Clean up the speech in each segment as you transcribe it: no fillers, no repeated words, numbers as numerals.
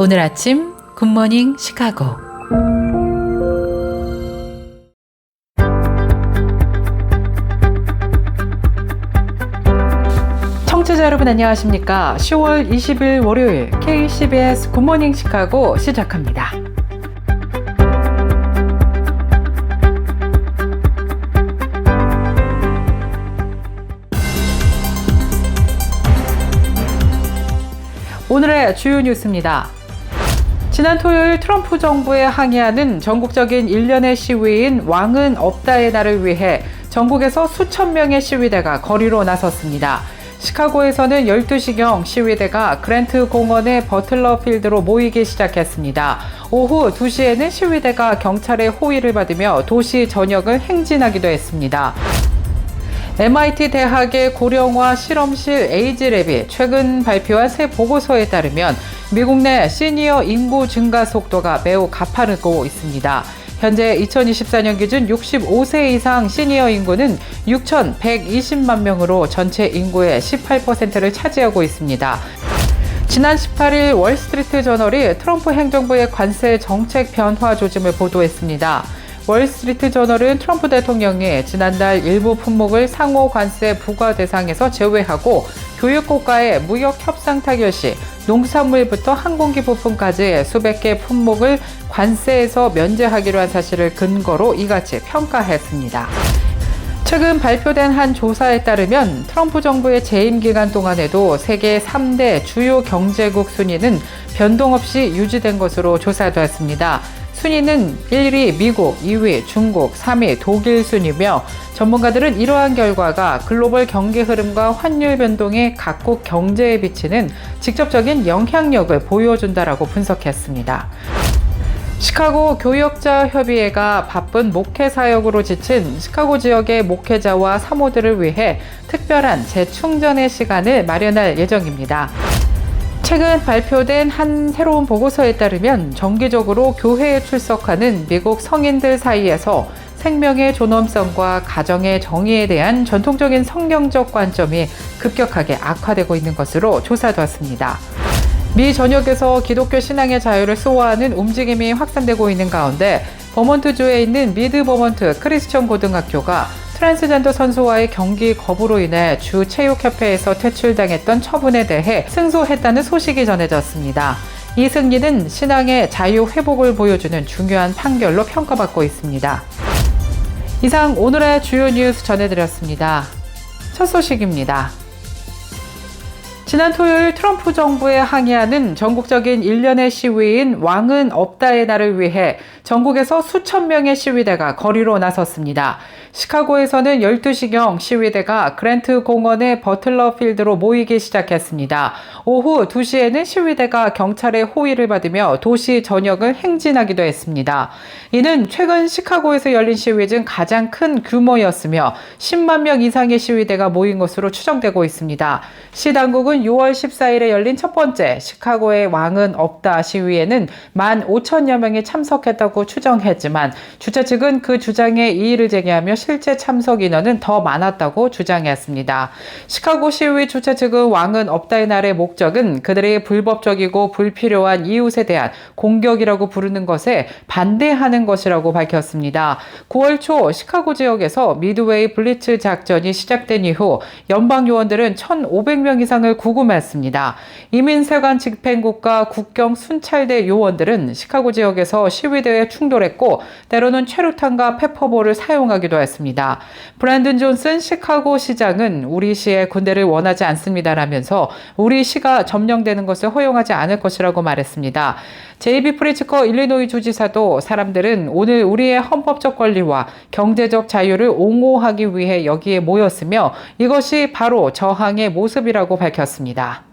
오늘 아침 굿모닝 시카고. 청취자 여러분 안녕하십니까? 10월 20일 월요일 KCBS 굿모닝 시카고 시작합니다. 오늘의 주요 뉴스입니다. 지난 토요일 트럼프 정부에 항의하는 전국적인 일련의 시위인 왕은 없다의 날을 위해 전국에서 수천 명의 시위대가 거리로 나섰습니다. 시카고에서는 12시경 시위대가 그랜트 공원의 버틀러 필드로 모이기 시작했습니다. 오후 2시에는 시위대가 경찰의 호위를 받으며 도시 전역을 행진하기도 했습니다. MIT 대학의 고령화 실험실 에이지랩이 최근 발표한 새 보고서에 따르면 미국 내 시니어 인구 증가 속도가 매우 가파르고 있습니다. 현재 2024년 기준 65세 이상 시니어 인구는 6,120만 명으로 전체 인구의 18%를 차지하고 있습니다. 지난 18일 월스트리트 저널이 트럼프 행정부의 관세 정책 변화 조짐을 보도했습니다. 월스트리트 저널은 트럼프 대통령이 지난달 일부 품목을 상호 관세 부과 대상에서 제외하고 교육국가의 무역 협상 타결 시 농산물부터 항공기 부품까지 수백 개 품목을 관세에서 면제하기로 한 사실을 근거로 이같이 평가했습니다. 최근 발표된 한 조사에 따르면 트럼프 정부의 재임 기간 동안에도 세계 3대 주요 경제국 순위는 변동 없이 유지된 것으로 조사되었습니다. 순위는 1위 미국, 2위 중국, 3위 독일 순이며 전문가들은 이러한 결과가 글로벌 경기 흐름과 환율 변동에 각국 경제에 미치는 직접적인 영향력을 보여준다라고 분석했습니다. 시카고 교역자 협의회가 바쁜 목회 사역으로 지친 시카고 지역의 목회자와 사모들을 위해 특별한 재충전의 시간을 마련할 예정입니다. 최근 발표된 한 새로운 보고서에 따르면 정기적으로 교회에 출석하는 미국 성인들 사이에서 생명의 존엄성과 가정의 정의에 대한 전통적인 성경적 관점이 급격하게 악화되고 있는 것으로 조사되었습니다. 미 전역에서 기독교 신앙의 자유를 수호하는 움직임이 확산되고 있는 가운데 버몬트주에 있는 미드 버몬트 크리스천 고등학교가 트랜스젠더 선수와의 경기 거부로 인해 주 체육협회에서 퇴출당했던 처분에 대해 승소했다는 소식이 전해졌습니다. 이 승리는 신앙의 자유 회복을 보여주는 중요한 판결로 평가받고 있습니다. 이상 오늘의 주요 뉴스 전해드렸습니다. 첫 소식입니다. 지난 토요일 트럼프 정부에 항의하는 전국적인 일련의 시위인 왕은 없다의 날을 위해 전국에서 수천 명의 시위대가 거리로 나섰습니다. 시카고에서는 12시경 시위대가 그랜트 공원의 버틀러 필드로 모이기 시작했습니다. 오후 2시에는 시위대가 경찰의 호위를 받으며 도시 전역을 행진하기도 했습니다. 이는 최근 시카고에서 열린 시위 중 가장 큰 규모였으며 10만 명 이상의 시위대가 모인 것으로 추정되고 있습니다. 시 당국은 6월 14일에 열린 첫 번째 시카고의 왕은 없다 시위에는 15,000여 명이 참석했다고 추정했지만 주최 측은 그 주장에 이의를 제기하며 실제 참석 인원은 더 많았다고 주장했습니다. 시카고 시위 주최 측은 왕은 없다의 날의 목적은 그들의 불법적이고 불필요한 이웃에 대한 공격이라고 부르는 것에 반대하는 것이라고 밝혔습니다. 9월 초 시카고 지역에서 미드웨이 블리츠 작전이 시작된 이후 연방 요원들은 1,500명 이상을 구금했습니다. 이민세관 집행국과 국경 순찰대 요원들은 시카고 지역에서 시위대에 충돌했고 때로는 최루탄과 페퍼볼을 사용하기도 했습니다. 브랜든 존슨 시카고 시장은 우리 시에 군대를 원하지 않습니다라면서 우리 시가 점령되는 것을 허용하지 않을 것이라고 말했습니다. 제이비 프리츠커 일리노이 주지사도 사람들은 오늘 우리의 헌법적 권리와 경제적 자유를 옹호하기 위해 여기에 모였으며 이것이 바로 저항의 모습이라고 밝혔습니다.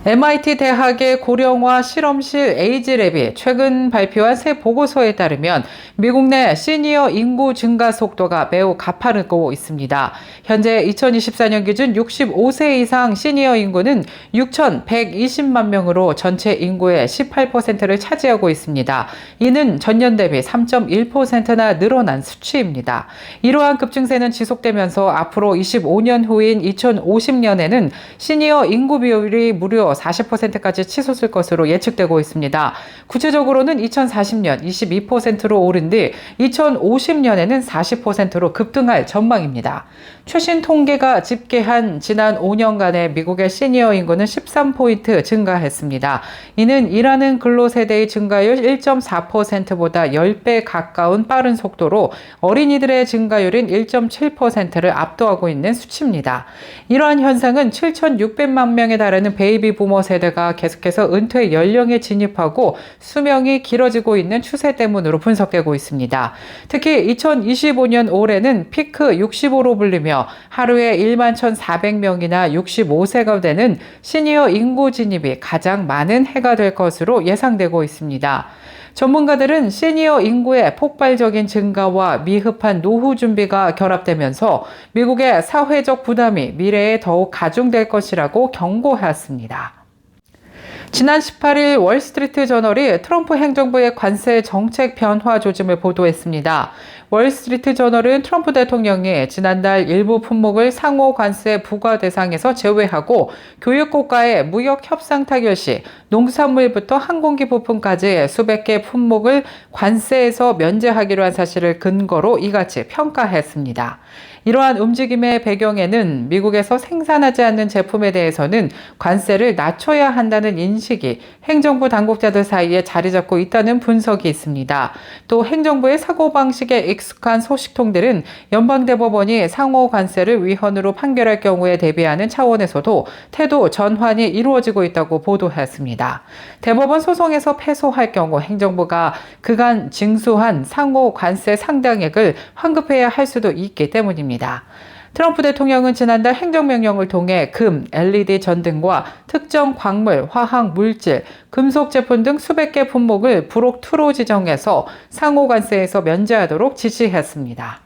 MIT 대학의 고령화 실험실 에이지랩이 최근 발표한 새 보고서에 따르면 미국 내 시니어 인구 증가 속도가 매우 가파르고 있습니다. 현재 2024년 기준 65세 이상 시니어 인구는 6,120만 명으로 전체 인구의 18%를 차지하고 있습니다. 이는 전년 대비 3.1%나 늘어난 수치입니다. 이러한 급증세는 지속되면서 앞으로 25년 후인 2050년에는 시니어 인구 비율이 무려 30에서 40%까지 치솟을 것으로 예측되고 있습니다. 구체적으로는 2040년 22%로 오른 뒤 2050년에는 40%로 급등할 전망입니다. 최신 통계가 집계한 지난 5년간의 미국의 시니어 인구는 13포인트 증가했습니다. 이는 일하는 근로세대의 증가율 1.4%보다 10배 가까운 빠른 속도로 어린이들의 증가율인 1.7%를 압도하고 있는 수치입니다. 이러한 현상은 7,600만 명에 달하는 베이비 부머 세대가 계속해서 은퇴 연령에 진입하고 수명이 길어지고 있는 추세 때문으로 분석되고 있습니다. 특히 2025년 올해는 피크 65로 불리며 하루에 11,400명이나 65세가 되는 시니어 인구 진입이 가장 많은 해가 될 것으로 예상되고 있습니다. 전문가들은 시니어 인구의 폭발적인 증가와 미흡한 노후 준비가 결합되면서 미국의 사회적 부담이 미래에 더욱 가중될 것이라고 경고했습니다. 지난 18일 월스트리트 저널이 트럼프 행정부의 관세 정책 변화 조짐을 보도했습니다. 월스트리트 저널은 트럼프 대통령이 지난달 일부 품목을 상호 관세 부과 대상에서 제외하고 교육국가의 무역 협상 타결 시 농산물부터 항공기 부품까지 수백 개 품목을 관세에서 면제하기로 한 사실을 근거로 이같이 평가했습니다. 이러한 움직임의 배경에는 미국에서 생산하지 않는 제품에 대해서는 관세를 낮춰야 한다는 인식이 행정부 당국자들 사이에 자리 잡고 있다는 분석이 있습니다. 또 행정부의 사고방식에 익숙한 소식통들은 연방대법원이 상호 관세를 위헌으로 판결할 경우에 대비하는 차원에서도 태도 전환이 이루어지고 있다고 보도했습니다. 대법원 소송에서 패소할 경우 행정부가 그간 징수한 상호 관세 상당액을 환급해야 할 수도 있기 때문입니다. 트럼프 대통령은 지난달 행정명령을 통해 금, LED 전등과 특정 광물, 화학 물질, 금속 제품 등 수백 개 품목을 부록2로 지정해서 상호 관세에서 면제하도록 지시했습니다.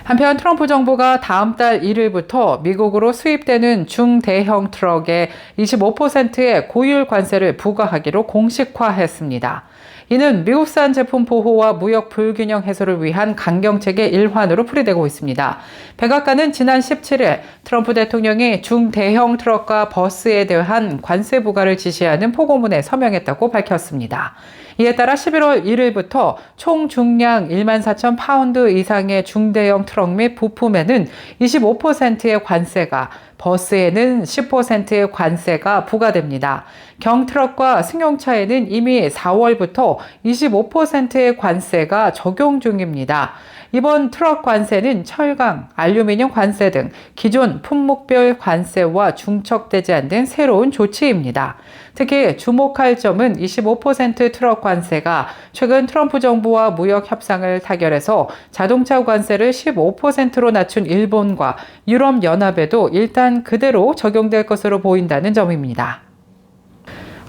한편 트럼프 정부가 다음 달 1일부터 미국으로 수입되는 중대형 트럭에 25%의 고율 관세를 부과하기로 공식화했습니다. 이는 미국산 제품 보호와 무역 불균형 해소를 위한 강경책의 일환으로 풀이되고 있습니다. 백악관은 지난 17일 트럼프 대통령이 중대형 트럭과 버스에 대한 관세 부과를 지시하는 포고문에 서명했다고 밝혔습니다. 이에 따라 11월 1일부터 총 중량 14,000파운드 이상의 중대형 트럭 및 부품에는 25%의 관세가, 버스에는 10%의 관세가 부과됩니다. 경트럭과 승용차에는 이미 4월부터 25%의 관세가 적용 중입니다. 이번 트럭 관세는 철강, 알루미늄 관세 등 기존 품목별 관세와 중첩되지 않는 새로운 조치입니다. 특히 주목할 점은 25% 트럭 관세가 최근 트럼프 정부와 무역 협상을 타결해서 자동차 관세를 15%로 낮춘 일본과 유럽연합에도 일단 그대로 적용될 것으로 보인다는 점입니다.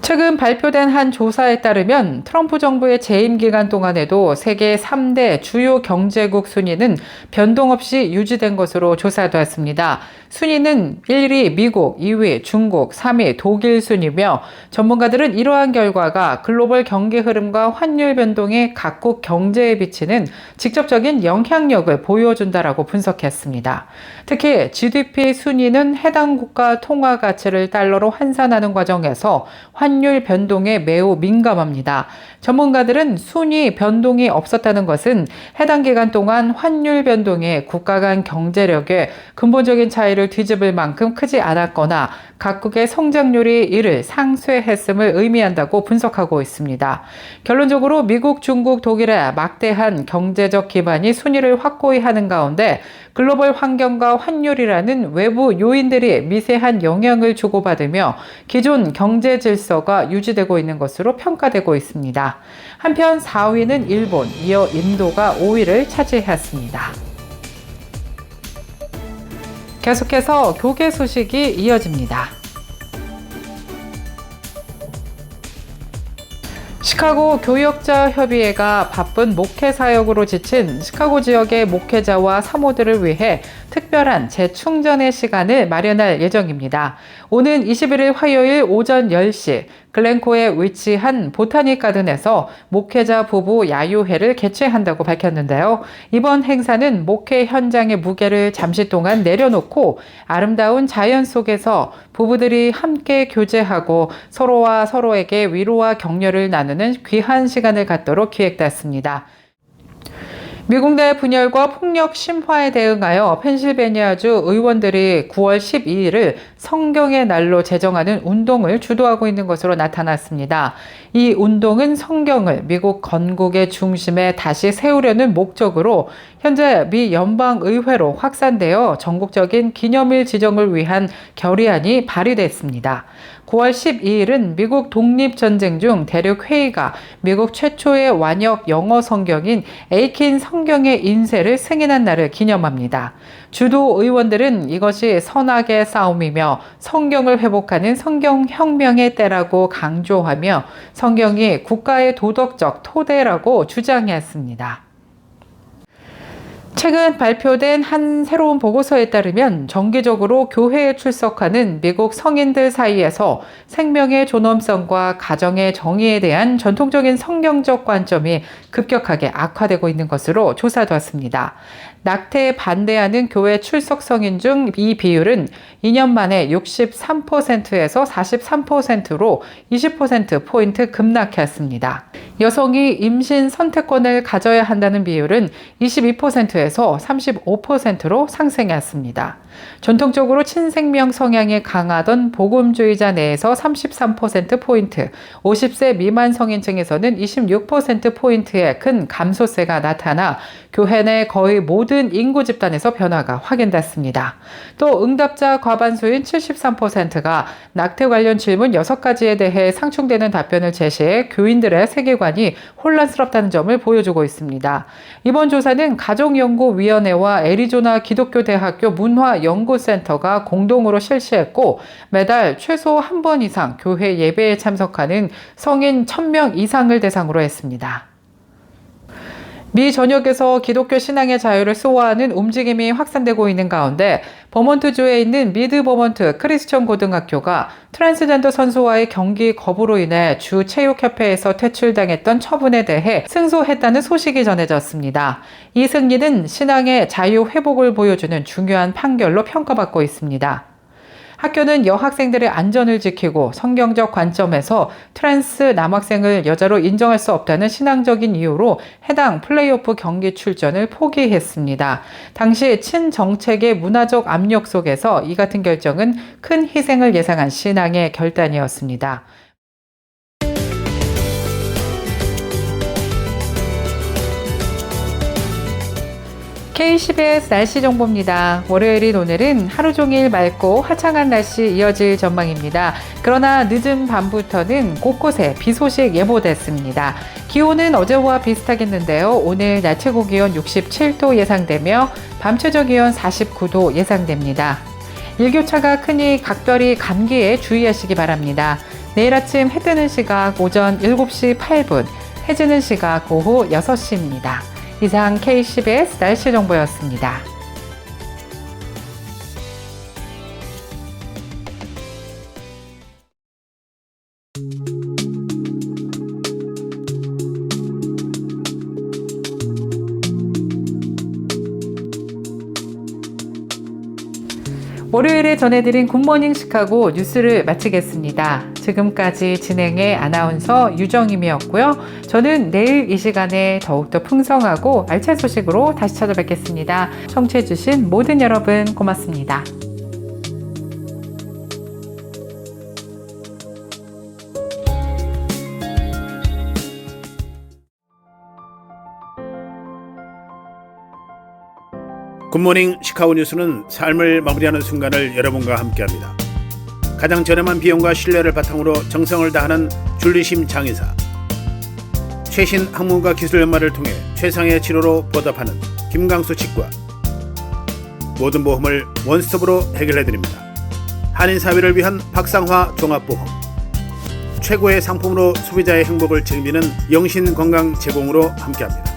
최근 발표된 한 조사에 따르면 트럼프 정부의 재임 기간 동안에도 세계 3대 주요 경제국 순위는 변동 없이 유지된 것으로 조사되었습니다. 순위는 1위 미국, 2위 중국, 3위 독일 순이며 전문가들은 이러한 결과가 글로벌 경기 흐름과 환율 변동이 각국 경제에 미치는 직접적인 영향력을 보여준다라고 분석했습니다. 특히 GDP 순위는 해당 국가 통화 가치를 달러로 환산하는 과정에서 환율 변동에 매우 민감합니다. 전문가들은 순위 변동이 없었다는 것은 해당 기간 동안 환율 변동이 국가 간 경제력에 근본적인 차이를 뒤집을 만큼 크지 않았거나 각국의 성장률이 이를 상쇄했음을 의미한다고 분석하고 있습니다. 결론적으로 미국, 중국, 독일의 막대한 경제적 기반이 순위를 확고히 하는 가운데 글로벌 환경과 환율이라는 외부 요인들이 미세한 영향을 주고받으며 기존 경제 질서가 유지되고 있는 것으로 평가되고 있습니다. 한편 4위는 일본, 이어 인도가 5위를 차지했습니다. 계속해서 교계 소식이 이어집니다. 시카고 교역자 협의회가 바쁜 목회 사역으로 지친 시카고 지역의 목회자와 사모들을 위해 특별한 재충전의 시간을 마련할 예정입니다. 오는 21일 화요일 오전 10시 글렌코에 위치한 보타닉 가든에서 목회자 부부 야유회를 개최한다고 밝혔는데요. 이번 행사는 목회 현장의 무게를 잠시 동안 내려놓고 아름다운 자연 속에서 부부들이 함께 교제하고 서로와 서로에게 위로와 격려를 나누는 귀한 시간을 갖도록 기획됐습니다. 미국 내 분열과 폭력 심화에 대응하여 펜실베니아주 의원들이 9월 12일을 성경의 날로 제정하는 운동을 주도하고 있는 것으로 나타났습니다. 이 운동은 성경을 미국 건국의 중심에 다시 세우려는 목적으로 현재 미 연방의회로 확산되어 전국적인 기념일 지정을 위한 결의안이 발의됐습니다. 9월 12일은 미국 독립전쟁 중 대륙회의가 미국 최초의 완역 영어 성경인 에이킨 성경의 인쇄를 승인한 날을 기념합니다. 주도 의원들은 이것이 선악의 싸움이며 성경을 회복하는 성경혁명의 때라고 강조하며 성경이 국가의 도덕적 토대라고 주장했습니다. 최근 발표된 한 새로운 보고서에 따르면 정기적으로 교회에 출석하는 미국 성인들 사이에서 생명의 존엄성과 가정의 정의에 대한 전통적인 성경적 관점이 급격하게 악화되고 있는 것으로 조사되었습니다. 낙태에 반대하는 교회 출석 성인 중 이 비율은 2년 만에 63%에서 43%로 20%포인트 급락했습니다. 여성이 임신 선택권을 가져야 한다는 비율은 22%에서 35%로 상승했습니다. 전통적으로 친생명 성향이 강하던 복음주의자 내에서 33%포인트, 50세 미만 성인층에서는 26%포인트의 큰 감소세가 나타나 교회 내 거의 모든 인구 집단에서 변화가 확인됐습니다. 또 응답자 과반수인 73%가 낙태 관련 질문 6가지에 대해 상충되는 답변을 제시해 교인들의 세계관이 혼란스럽다는 점을 보여주고 있습니다. 이번 조사는 가족연구위원회와 애리조나 기독교대학교 문화연구센터가 공동으로 실시했고 매달 최소 한 번 이상 교회 예배에 참석하는 성인 1000명 이상을 대상으로 했습니다. 미 전역에서 기독교 신앙의 자유를 수호하는 움직임이 확산되고 있는 가운데 버몬트주에 있는 미드 버몬트 크리스천 고등학교가 트랜스젠더 선수와의 경기 거부로 인해 주 체육협회에서 퇴출당했던 처분에 대해 승소했다는 소식이 전해졌습니다. 이 승리는 신앙의 자유 회복을 보여주는 중요한 판결로 평가받고 있습니다. 학교는 여학생들의 안전을 지키고 성경적 관점에서 트랜스 남학생을 여자로 인정할 수 없다는 신앙적인 이유로 해당 플레이오프 경기 출전을 포기했습니다. 당시 친정책의 문화적 압력 속에서 이 같은 결정은 큰 희생을 예상한 신앙의 결단이었습니다. KCBS 날씨 정보입니다. 월요일인 오늘은 하루 종일 맑고 화창한 날씨 이어질 전망입니다. 그러나 늦은 밤부터는 곳곳에 비 소식 예보됐습니다. 기온은 어제와 비슷하겠는데요. 오늘 낮 최고 기온 67도 예상되며 밤 최저 기온 49도 예상됩니다. 일교차가 크니 각별히 감기에 주의하시기 바랍니다. 내일 아침 해 뜨는 시각 오전 7시 8분, 해 지는 시각 오후 6시입니다. 이상 KCBS 날씨 정보였습니다. 월요일에 전해드린 굿모닝 시카고 뉴스를 마치겠습니다. 지금까지 진행의 아나운서 유정임이었고요. 저는 내일 이 시간에 더욱더 풍성하고 알찬 소식으로 다시 찾아뵙겠습니다. 청취해주신 모든 여러분 고맙습니다. 굿모닝 시카고 뉴스는 삶을 마무리하는 순간을 여러분과 함께합니다. 가장 저렴한 비용과 신뢰를 바탕으로 정성을 다하는 줄리심 장의사, 최신 학문과 기술 연마를 통해 최상의 치료로 보답하는 김강수 치과, 모든 보험을 원스톱으로 해결해드립니다. 한인사회를 위한 박상화 종합보험, 최고의 상품으로 소비자의 행복을 책임지는 영신건강 제공으로 함께합니다.